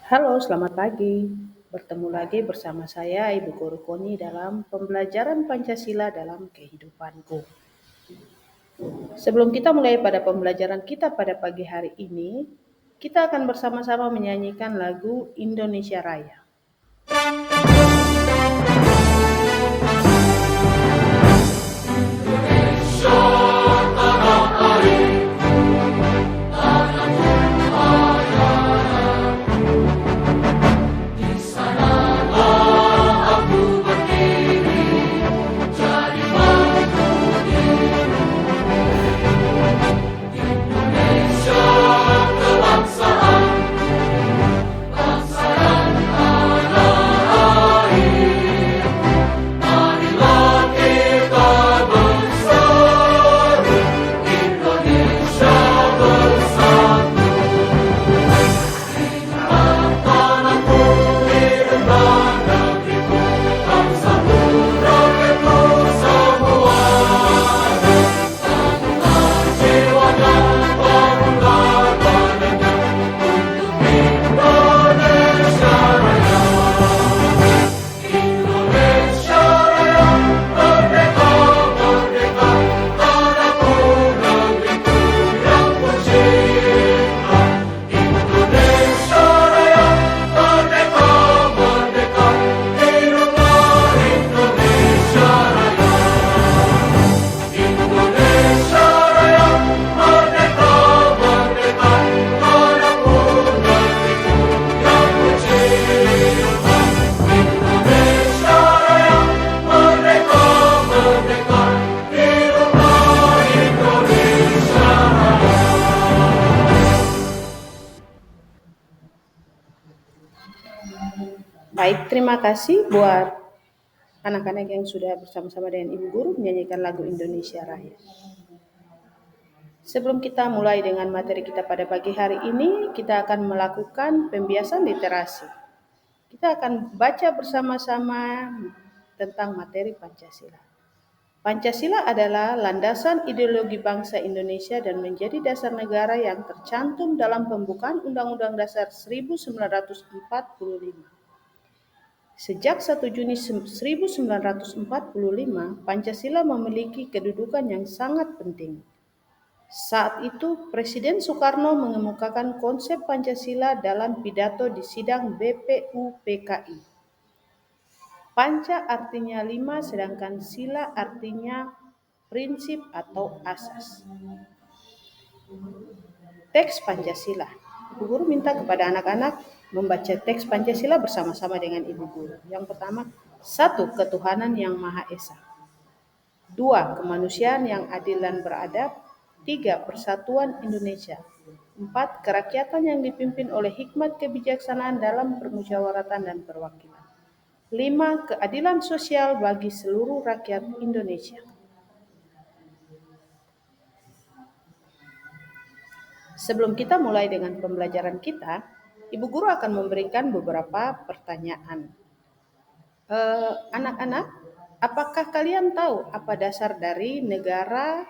Halo, selamat pagi. Bertemu lagi bersama saya, Ibu Guru Koni, dalam pembelajaran Pancasila dalam kehidupanku. Sebelum kita mulai pada pembelajaran kita pada pagi hari ini, kita akan bersama-sama menyanyikan lagu Indonesia Raya. Baik, terima kasih buat anak-anak yang sudah bersama-sama dengan Ibu Guru menyanyikan lagu Indonesia Raya. Sebelum kita mulai dengan materi kita pada pagi hari ini, kita akan melakukan pembiasan literasi. Kita akan baca bersama-sama tentang materi Pancasila. Pancasila adalah landasan ideologi bangsa Indonesia dan menjadi dasar negara yang tercantum dalam pembukaan Undang-Undang Dasar 1945. Sejak 1 Juni 1945, Pancasila memiliki kedudukan yang sangat penting. Saat itu, Presiden Soekarno mengemukakan konsep Pancasila dalam pidato di sidang BPUPKI. Panca artinya 5, sedangkan sila artinya prinsip atau asas. Teks Pancasila. Ibu Guru minta kepada anak-anak membaca teks Pancasila bersama-sama dengan Ibu Guru. Yang pertama, 1. Ketuhanan yang Maha Esa. 2. Kemanusiaan yang adil dan beradab. 3. Persatuan Indonesia. 4. Kerakyatan yang dipimpin oleh hikmat kebijaksanaan dalam permusyawaratan dan perwakilan. 5. Keadilan sosial bagi seluruh rakyat Indonesia. Sebelum kita mulai dengan pembelajaran kita, Ibu Guru akan memberikan beberapa pertanyaan. Anak-anak, apakah kalian tahu apa dasar dari negara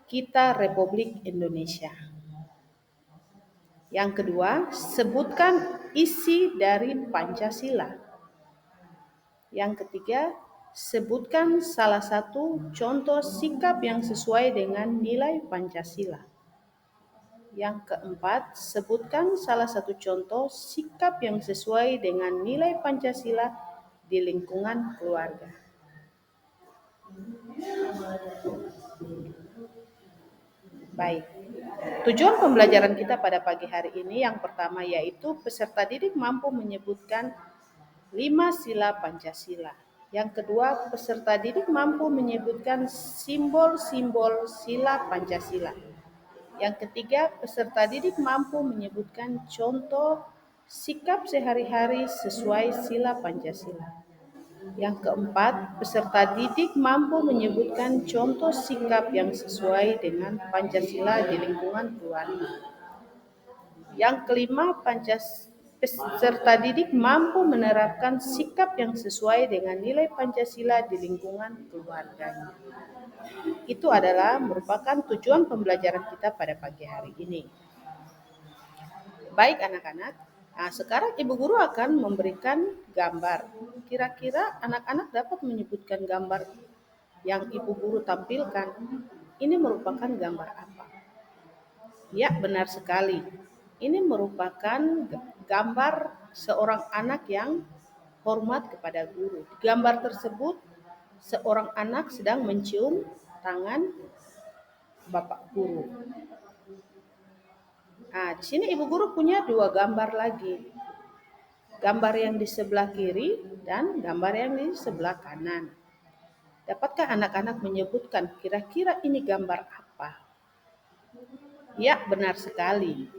kita Republik Indonesia? Yang kedua, sebutkan isi dari Pancasila. Yang ketiga, sebutkan salah satu contoh sikap yang sesuai dengan nilai Pancasila. Yang keempat, sebutkan salah satu contoh sikap yang sesuai dengan nilai Pancasila di lingkungan keluarga. Baik, tujuan pembelajaran kita pada pagi hari ini yang pertama yaitu peserta didik mampu menyebutkan 5 sila Pancasila. Yang kedua, peserta didik mampu menyebutkan simbol-simbol sila Pancasila. Yang ketiga, peserta didik mampu menyebutkan contoh sikap sehari-hari sesuai sila Pancasila. Yang keempat, peserta didik mampu menyebutkan contoh sikap yang sesuai dengan Pancasila di lingkungan keluarga. Yang kelima, peserta didik mampu menerapkan sikap yang sesuai dengan nilai Pancasila di lingkungan keluarganya. Itu adalah merupakan tujuan pembelajaran kita pada pagi hari ini. Baik anak-anak, Nah, sekarang ibu guru akan memberikan gambar. Kira-kira anak-anak dapat menyebutkan gambar yang ibu guru tampilkan. Ini merupakan gambar apa? Ya, benar sekali. Ini merupakan gambar seorang anak yang hormat kepada guru. Di gambar tersebut, seorang anak sedang mencium tangan bapak guru. Nah, di sini ibu guru punya dua gambar lagi. Gambar yang di sebelah kiri dan gambar yang di sebelah kanan. Dapatkah anak-anak menyebutkan kira-kira ini gambar apa? Ya, benar sekali.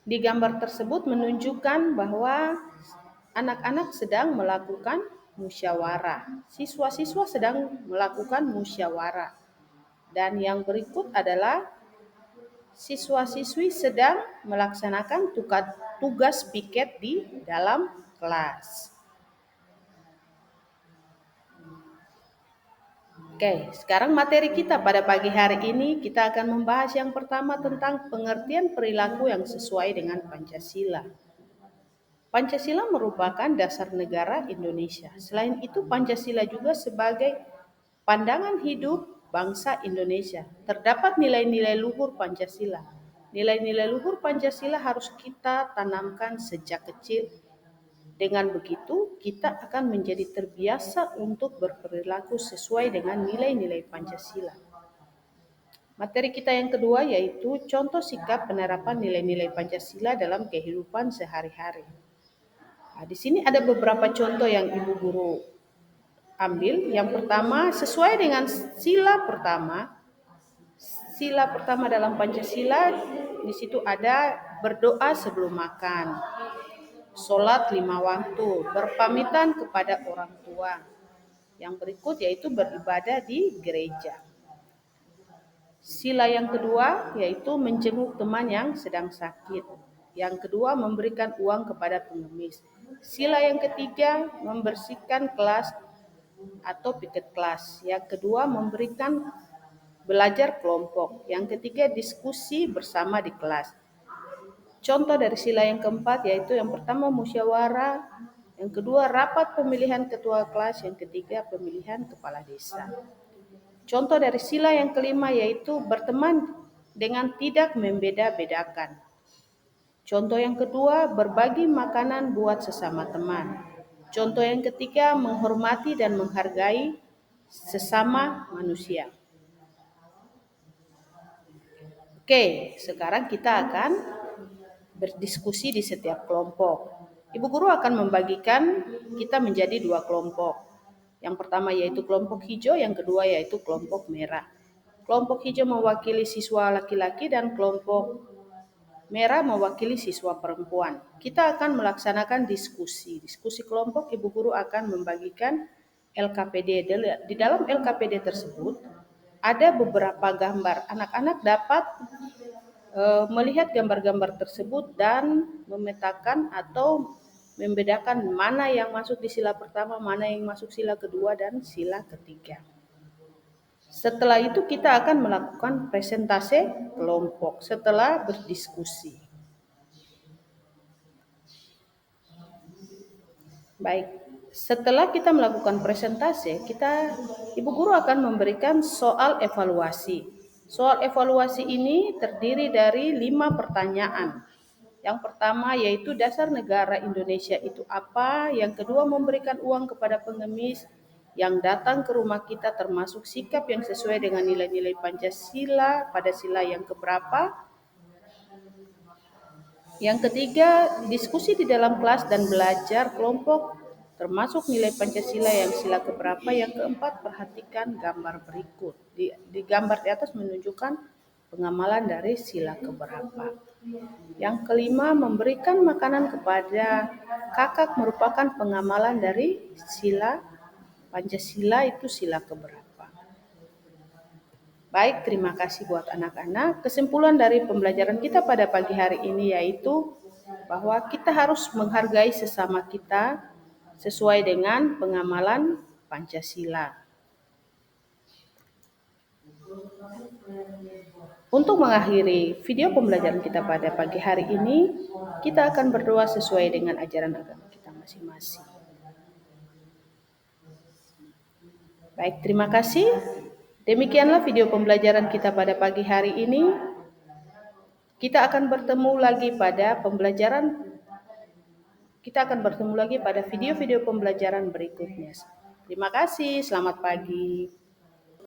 Di gambar tersebut menunjukkan bahwa anak-anak sedang melakukan musyawarah. Siswa-siswa sedang melakukan musyawarah. Dan yang berikut adalah siswa-siswi sedang melaksanakan tugas piket di dalam kelas. Oke, sekarang materi kita pada pagi hari ini kita akan membahas yang pertama tentang pengertian perilaku yang sesuai dengan Pancasila. Pancasila merupakan dasar negara Indonesia. Selain itu, Pancasila juga sebagai pandangan hidup bangsa Indonesia. Terdapat nilai-nilai luhur Pancasila. Nilai-nilai luhur Pancasila harus kita tanamkan sejak kecil. Dengan begitu, kita akan menjadi terbiasa untuk berperilaku sesuai dengan nilai-nilai Pancasila. Materi kita yang kedua yaitu contoh sikap penerapan nilai-nilai Pancasila dalam kehidupan sehari-hari. Nah, di sini ada beberapa contoh yang ibu guru ambil. Yang pertama, sesuai dengan sila pertama. Sila pertama dalam Pancasila, di situ ada berdoa sebelum makan, sholat 5 waktu, berpamitan kepada orang tua. Yang berikut yaitu beribadah di gereja. Sila yang kedua yaitu menjenguk teman yang sedang sakit. Yang kedua memberikan uang kepada pengemis. Sila yang ketiga membersihkan kelas atau piket kelas. Yang kedua memberikan belajar kelompok. Yang ketiga diskusi bersama di kelas. Contoh dari sila yang keempat yaitu yang pertama musyawarah, yang kedua rapat pemilihan ketua kelas, yang ketiga pemilihan kepala desa. Contoh dari sila yang kelima yaitu berteman dengan tidak membeda-bedakan. Contoh yang kedua berbagi makanan buat sesama teman. Contoh yang ketiga menghormati dan menghargai sesama manusia. Oke, sekarang kita akan berdiskusi di setiap kelompok. Ibu guru akan membagikan kita menjadi 2 kelompok. Yang pertama yaitu kelompok hijau, yang kedua yaitu kelompok merah. Kelompok hijau mewakili siswa laki-laki dan kelompok merah mewakili siswa perempuan. Kita akan melaksanakan diskusi. Diskusi kelompok, ibu guru akan membagikan LKPD. Di dalam LKPD tersebut ada beberapa gambar. Anak-anak dapat melihat gambar-gambar tersebut dan memetakan atau membedakan mana yang masuk di sila pertama, mana yang masuk sila kedua dan sila ketiga. Setelah itu kita akan melakukan presentase kelompok setelah berdiskusi. Baik, setelah kita melakukan presentase, ibu guru akan memberikan soal evaluasi. Soal evaluasi ini terdiri dari 5 pertanyaan. Yang pertama yaitu dasar negara Indonesia itu apa? Yang kedua memberikan uang kepada pengemis yang datang ke rumah kita termasuk sikap yang sesuai dengan nilai-nilai Pancasila pada sila yang keberapa? Yang ketiga, diskusi di dalam kelas dan belajar kelompok termasuk nilai Pancasila yang sila keberapa? Yang keempat, perhatikan gambar berikut. Di gambar di atas menunjukkan pengamalan dari sila keberapa. Yang kelima, memberikan makanan kepada kakak merupakan pengamalan dari sila Pancasila itu sila keberapa. Baik, terima kasih buat anak-anak. Kesimpulan dari pembelajaran kita pada pagi hari ini yaitu bahwa kita harus menghargai sesama kita sesuai dengan pengamalan Pancasila. Untuk mengakhiri video pembelajaran kita pada pagi hari ini, kita akan berdoa sesuai dengan ajaran agama kita masing-masing. Baik, terima kasih. Demikianlah video pembelajaran kita pada pagi hari ini. Kita akan bertemu lagi pada video-video pembelajaran berikutnya. Terima kasih, selamat pagi.